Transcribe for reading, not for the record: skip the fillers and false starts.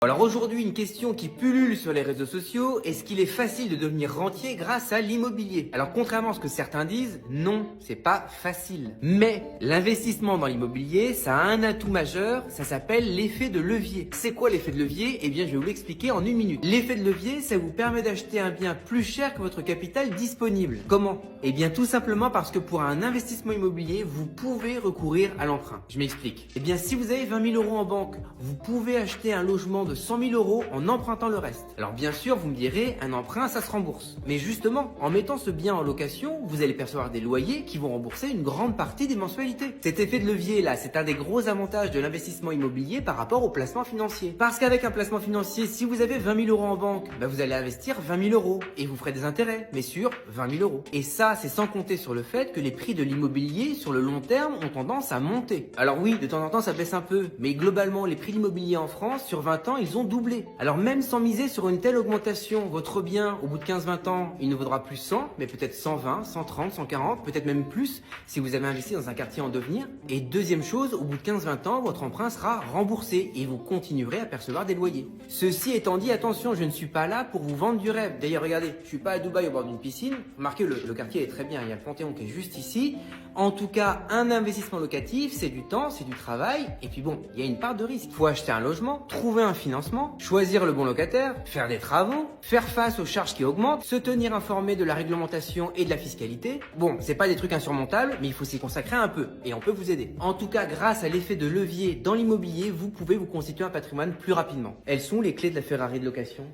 Alors aujourd'hui, une question qui pullule sur les réseaux sociaux, est-ce qu'il est facile de devenir rentier grâce à l'immobilier? Alors contrairement à ce que certains disent, non, c'est pas facile. Mais l'investissement dans l'immobilier, ça a un atout majeur, ça s'appelle l'effet de levier. C'est quoi l'effet de levier? Eh bien je vais vous l'expliquer en une minute. L'effet de levier, ça vous permet d'acheter un bien plus cher que votre capital disponible. Comment? Eh bien tout simplement parce que pour un investissement immobilier, vous pouvez recourir à l'emprunt. Je m'explique. Eh bien si vous avez 20 000 euros en banque, vous pouvez acheter un logement de 100 000 euros en empruntant le reste. Alors bien sûr, vous me direz, un emprunt, ça se rembourse. Mais justement, en mettant ce bien en location, vous allez percevoir des loyers qui vont rembourser une grande partie des mensualités. Cet effet de levier là, c'est un des gros avantages de l'investissement immobilier par rapport au placement financier. Parce qu'avec un placement financier, si vous avez 20 000 euros en banque, vous allez investir 20 000 euros et vous ferez des intérêts, mais sur 20 000 euros. Et ça, c'est sans compter sur le fait que les prix de l'immobilier sur le long terme ont tendance à monter. Alors oui, de temps en temps, ça baisse un peu, mais globalement, les prix de l'immobilier en France, sur 20 ans, ils ont doublé. Alors même sans miser sur une telle augmentation, votre bien, au bout de 15-20 ans, il ne vaudra plus 100, mais peut-être 120, 130, 140, peut-être même plus si vous avez investi dans un quartier en devenir. Et deuxième chose, au bout de 15-20 ans, votre emprunt sera remboursé et vous continuerez à percevoir des loyers. Ceci étant dit, attention, je ne suis pas là pour vous vendre du rêve. D'ailleurs, regardez, je suis pas à Dubaï au bord d'une piscine. Remarquez, le quartier est très bien, il y a le Panthéon qui est juste ici. En tout cas, un investissement locatif, c'est du temps, c'est du travail. Et puis bon, il y a une part de risque. Il faut acheter un logement, trouver un financement, choisir le bon locataire, faire des travaux, faire face aux charges qui augmentent, se tenir informé de la réglementation et de la fiscalité. Bon, c'est pas des trucs insurmontables, mais il faut s'y consacrer un peu et on peut vous aider. En tout cas, grâce à l'effet de levier dans l'immobilier, vous pouvez vous constituer un patrimoine plus rapidement. Elles sont les clés de la Ferrari de location.